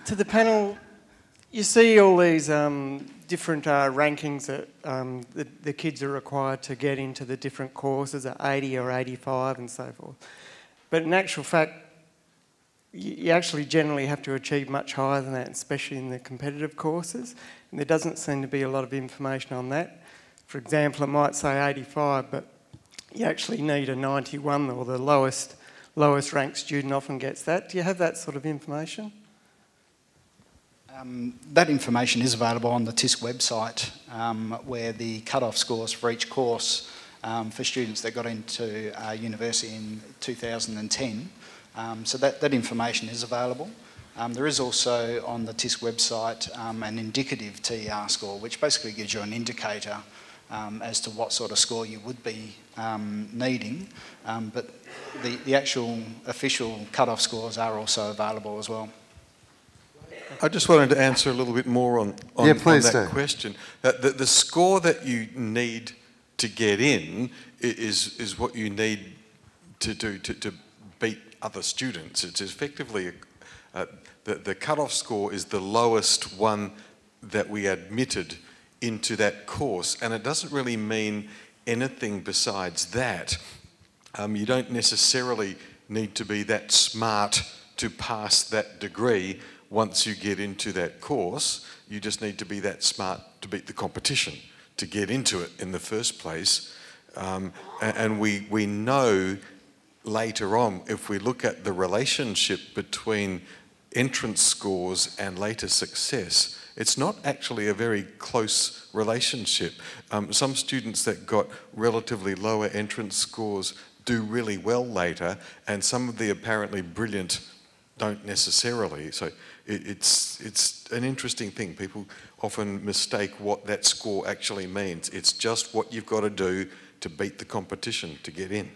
To the panel, you see all these different rankings that the kids are required to get into the different courses at 80 or 85 and so forth. But in actual fact, you actually generally have to achieve much higher than that, especially in the competitive courses. And there doesn't seem to be a lot of information on that. For example, it might say 85, but you actually need a 91, or the lowest ranked student often gets that. Do you have that sort of information? That information is available on the TISC website, where the cut-off scores for each course for students that got into university in 2010. So that information is available. There is also on the TISC website an indicative TER score, which basically gives you an indicator as to what sort of score you would be needing. But the actual official cut-off scores are also available as well. I just wanted to answer a little bit more on that question. The score that you need to get in is what you need to do to beat other students. It's effectively, the cut-off score is the lowest one that we admitted into that course, and it doesn't really mean anything besides that. You don't necessarily need to be that smart to pass that degree. Once you get into that course, you just need to be that smart to beat the competition, to get into it in the first place. And we know later on, if we look at the relationship between entrance scores and later success, it's not actually a very close relationship. Some students that got relatively lower entrance scores do really well later, and some of the apparently brilliant don't necessarily. So it's an interesting thing. People often mistake what that score actually means. It's just what you've got to do to beat the competition to get in.